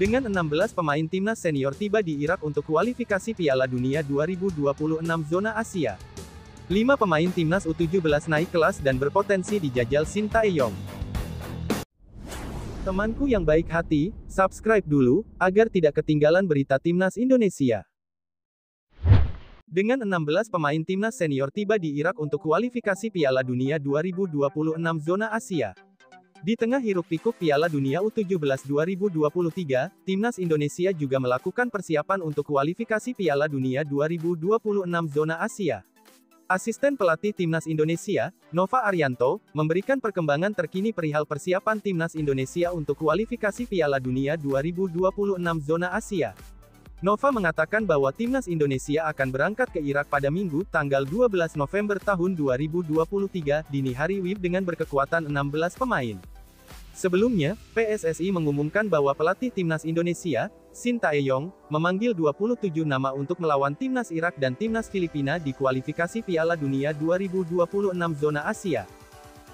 Dengan 16 pemain timnas senior tiba di Irak untuk kualifikasi Piala Dunia 2026 zona Asia. 5 pemain timnas U17 naik kelas dan berpotensi dijajal Shin Tae-yong. Temanku yang baik hati, subscribe dulu, agar tidak ketinggalan berita timnas Indonesia. Dengan 16 pemain timnas senior tiba di Irak untuk kualifikasi Piala Dunia 2026 zona Asia. Di tengah hiruk-pikuk Piala Dunia U17 2023, timnas Indonesia juga melakukan persiapan untuk kualifikasi Piala Dunia 2026 zona Asia. Asisten pelatih timnas Indonesia, Nova Arianto, memberikan perkembangan terkini perihal persiapan timnas Indonesia untuk kualifikasi Piala Dunia 2026 zona Asia. Nova mengatakan bahwa timnas Indonesia akan berangkat ke Irak pada Minggu, tanggal 12 November tahun 2023, dini hari WIB dengan berkekuatan 16 pemain. Sebelumnya, PSSI mengumumkan bahwa pelatih timnas Indonesia, Shin Tae-yong, memanggil 27 nama untuk melawan timnas Irak dan timnas Filipina di kualifikasi Piala Dunia 2026 zona Asia.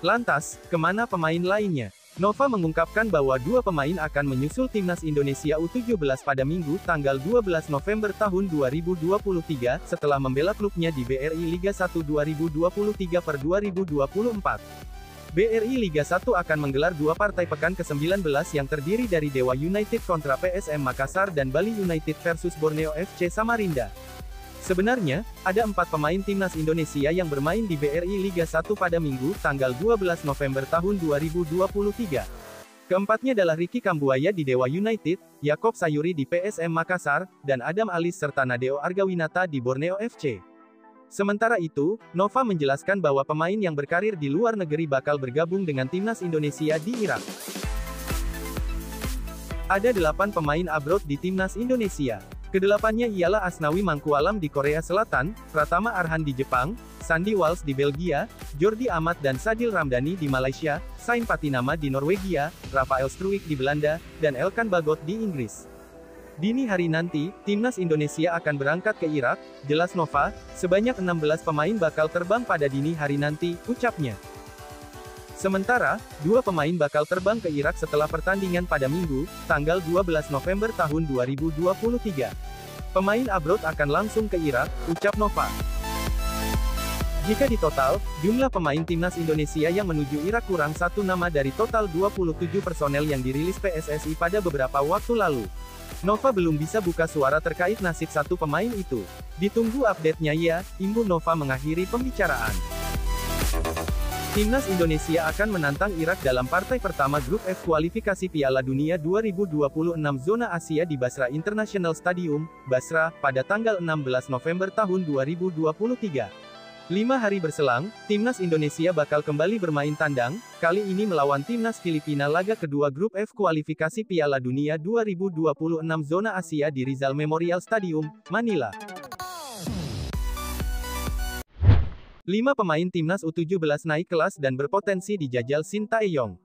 Lantas, kemana pemain lainnya? Nova mengungkapkan bahwa 2 pemain akan menyusul timnas Indonesia U17 pada Minggu, tanggal 12 November tahun 2023, setelah membela klubnya di BRI Liga 1 2023/2024. BRI Liga 1 akan menggelar 2 partai pekan ke-19 yang terdiri dari Dewa United kontra PSM Makassar dan Bali United versus Borneo FC Samarinda. Sebenarnya, ada 4 pemain timnas Indonesia yang bermain di BRI Liga 1 pada Minggu, tanggal 12 November tahun 2023. Keempatnya adalah Ricky Kambuaya di Dewa United, Yakob Sayuri di PSM Makassar, dan Adam Alis serta Nadeo Argawinata di Borneo FC. Sementara itu, Nova menjelaskan bahwa pemain yang berkarir di luar negeri bakal bergabung dengan timnas Indonesia di Irak. Ada 8 pemain abroad di timnas Indonesia. Kedelapannya ialah Asnawi Mangkualam di Korea Selatan, Pratama Arhan di Jepang, Sandy Walsh di Belgia, Jordi Amat dan Sadil Ramdhani di Malaysia, Sain Patinama di Norwegia, Rafael Struijk di Belanda, dan Elkan Bagot di Inggris. Dini hari nanti, timnas Indonesia akan berangkat ke Irak, jelas Nova, sebanyak 16 pemain bakal terbang pada dini hari nanti, ucapnya. Sementara, 2 pemain bakal terbang ke Irak setelah pertandingan pada Minggu, tanggal 12 November tahun 2023. Pemain abroad akan langsung ke Irak, ucap Nova. Jika ditotal, jumlah pemain timnas Indonesia yang menuju Irak kurang 1 nama dari total 27 personel yang dirilis PSSI pada beberapa waktu lalu. Nova belum bisa buka suara terkait nasib 1 pemain itu. Ditunggu update-nya ya, imbu Nova mengakhiri pembicaraan. Timnas Indonesia akan menantang Irak dalam partai pertama grup F kualifikasi Piala Dunia 2026 zona Asia di Basra International Stadium, Basra, pada tanggal 16 November tahun 2023. 5 hari berselang, timnas Indonesia bakal kembali bermain tandang, kali ini melawan timnas Filipina laga kedua grup F kualifikasi Piala Dunia 2026 zona Asia di Rizal Memorial Stadium, Manila. 5 pemain timnas U17 naik kelas dan berpotensi dijajal Shin Tae-yong.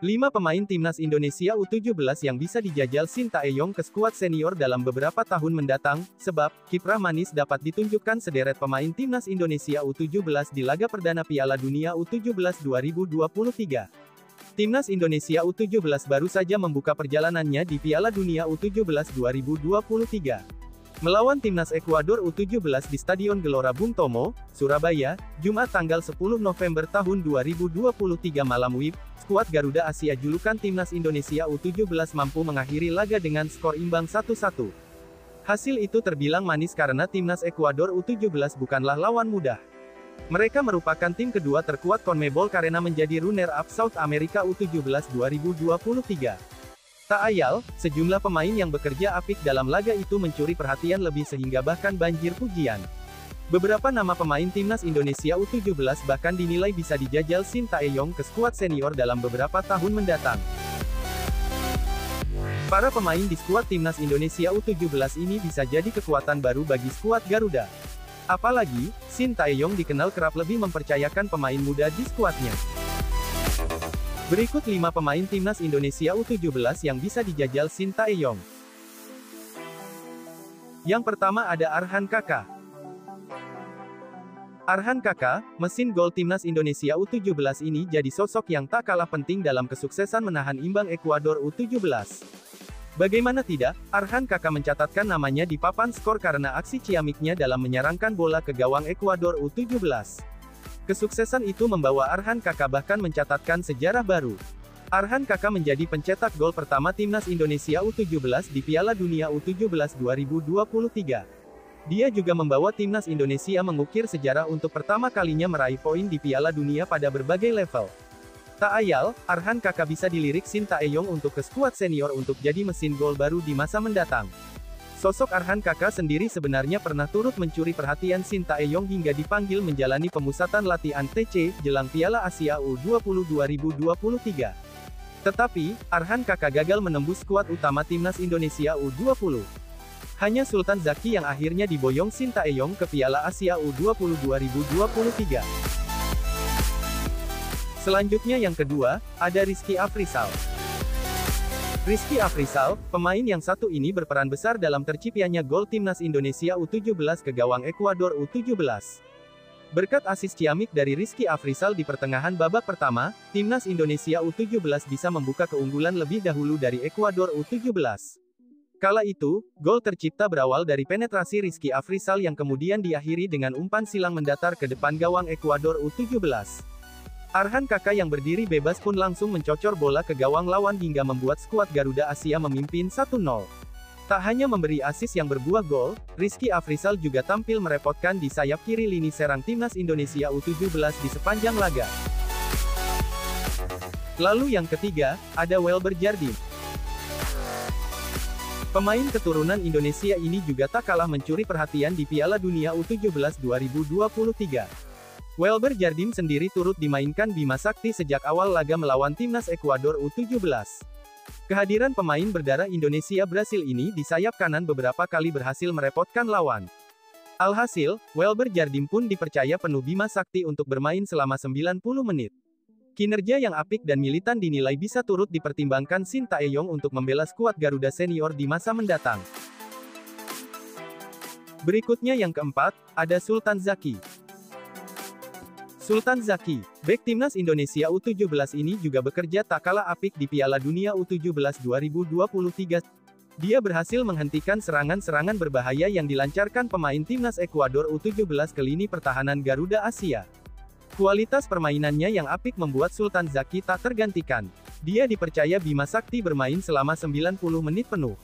5 pemain timnas Indonesia U17 yang bisa dijajal Shin Tae-yong ke skuad senior dalam beberapa tahun mendatang, sebab kiprah manis dapat ditunjukkan sederet pemain timnas Indonesia U17 di laga perdana Piala Dunia U17 2023. Timnas Indonesia U17 baru saja membuka perjalanannya di Piala Dunia U17 2023. Melawan timnas Ekuador U17 di Stadion Gelora Bung Tomo, Surabaya, Jumat tanggal 10 November tahun 2023 malam WIB, skuad Garuda Asia julukan timnas Indonesia U17 mampu mengakhiri laga dengan skor imbang 1-1. Hasil itu terbilang manis karena timnas Ekuador U17 bukanlah lawan mudah. Mereka merupakan tim kedua terkuat CONMEBOL karena menjadi runner-up South America U17 2023. Tak ayal, sejumlah pemain yang bekerja apik dalam laga itu mencuri perhatian lebih sehingga bahkan banjir pujian. Beberapa nama pemain timnas Indonesia U17 bahkan dinilai bisa dijajal Shin Tae-yong ke skuad senior dalam beberapa tahun mendatang. Para pemain di skuad timnas Indonesia U17 ini bisa jadi kekuatan baru bagi skuad Garuda. Apalagi, Shin Tae-yong dikenal kerap lebih mempercayakan pemain muda di skuadnya. Berikut 5 pemain timnas Indonesia U17 yang bisa dijajal Shin Tae-yong. Yang pertama ada Arhan Kaka. Arhan Kaka, mesin gol timnas Indonesia U17 ini jadi sosok yang tak kalah penting dalam kesuksesan menahan imbang Ekuador U17. Bagaimana tidak, Arhan Kakak mencatatkan namanya di papan skor karena aksi ciamiknya dalam menyerangkan bola ke gawang Ekuador U17. Kesuksesan itu membawa Arhan Kakak bahkan mencatatkan sejarah baru. Arhan Kakak menjadi pencetak gol pertama timnas Indonesia U17 di Piala Dunia U17 2023. Dia juga membawa timnas Indonesia mengukir sejarah untuk pertama kalinya meraih poin di Piala Dunia pada berbagai level. Tak ayal, Arhan Kakak bisa dilirik Sintayong untuk ke skuad senior untuk jadi mesin gol baru di masa mendatang. Sosok Arhan Kakak sendiri sebenarnya pernah turut mencuri perhatian Sintayong hingga dipanggil menjalani pemusatan latihan TC, jelang Piala Asia U20 2023. Tetapi, Arhan Kakak gagal menembus skuad utama timnas Indonesia U20. Hanya Sultan Zaki yang akhirnya diboyong Sintayong ke Piala Asia U20 2023. Selanjutnya yang kedua, ada Rizky Afrizal. Rizky Afrizal, pemain yang satu ini berperan besar dalam terciptanya gol timnas Indonesia U17 ke gawang Ekuador U17. Berkat asis ciamik dari Rizky Afrizal di pertengahan babak pertama, timnas Indonesia U17 bisa membuka keunggulan lebih dahulu dari Ekuador U17. Kala itu, gol tercipta berawal dari penetrasi Rizky Afrizal yang kemudian diakhiri dengan umpan silang mendatar ke depan gawang Ekuador U17. Arhan Kakak yang berdiri bebas pun langsung mencocor bola ke gawang lawan hingga membuat skuad Garuda Asia memimpin 1-0. Tak hanya memberi asis yang berbuah gol, Rizky Afrizal juga tampil merepotkan di sayap kiri lini serang timnas Indonesia U17 di sepanjang laga. Lalu yang ketiga, ada Welber Jardim. Pemain keturunan Indonesia ini juga tak kalah mencuri perhatian di Piala Dunia U17 2023. Welber Jardim sendiri turut dimainkan Bima Sakti sejak awal laga melawan timnas Ekuador U17. Kehadiran pemain berdarah Indonesia Brasil ini di sayap kanan beberapa kali berhasil merepotkan lawan. Alhasil, Welber Jardim pun dipercaya penuh Bima Sakti untuk bermain selama 90 menit. Kinerja yang apik dan militan dinilai bisa turut dipertimbangkan Sintayong untuk membela skuad Garuda senior di masa mendatang. Berikutnya yang keempat, ada Sultan Zaki. Sultan Zaki, bek timnas Indonesia U17 ini juga bekerja tak kalah apik di Piala Dunia U17 2023. Dia berhasil menghentikan serangan-serangan berbahaya yang dilancarkan pemain timnas Ekuador U17 ke lini pertahanan Garuda Asia. Kualitas permainannya yang apik membuat Sultan Zaki tak tergantikan. Dia dipercaya Bima Sakti bermain selama 90 menit penuh.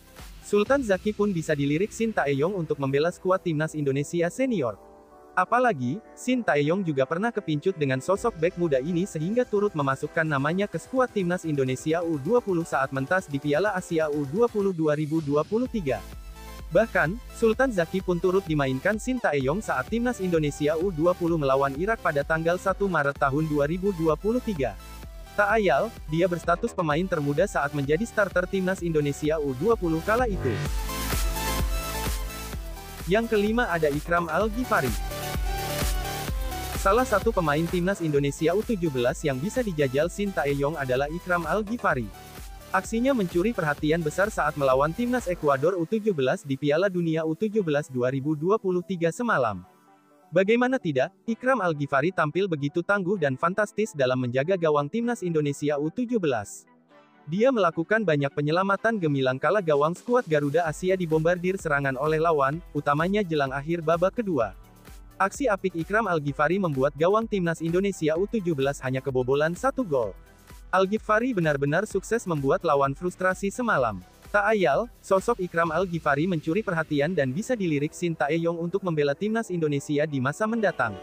Sultan Zaki pun bisa dilirik Sintayong untuk membela skuad timnas Indonesia senior. Apalagi, Sintayong juga pernah kepincut dengan sosok bek muda ini sehingga turut memasukkan namanya ke skuad timnas Indonesia U20 saat mentas di Piala Asia U20 2023. Bahkan, Sultan Zaki pun turut dimainkan Sintayong saat timnas Indonesia U20 melawan Irak pada tanggal 1 Maret tahun 2023. Tak ayal, dia berstatus pemain termuda saat menjadi starter timnas Indonesia U20 kala itu. Yang kelima ada Ikram Al-Ghifari. Salah satu pemain timnas Indonesia U17 yang bisa dijajal Sintayong adalah Ikram Al-Ghifari. Aksinya mencuri perhatian besar saat melawan timnas Ekuador U17 di Piala Dunia U17 2023 semalam. Bagaimana tidak, Ikram Al-Ghifari tampil begitu tangguh dan fantastis dalam menjaga gawang timnas Indonesia U17. Dia melakukan banyak penyelamatan gemilang kala gawang skuad Garuda Asia dibombardir serangan oleh lawan, utamanya jelang akhir babak kedua. Aksi apik Ikram Al-Ghifari membuat gawang timnas Indonesia U17 hanya kebobolan 1 gol. Al-Ghifari benar-benar sukses membuat lawan frustrasi semalam. Tak ayal, sosok Ikram Al-Ghifari mencuri perhatian dan bisa dilirik Sintayong untuk membela timnas Indonesia di masa mendatang.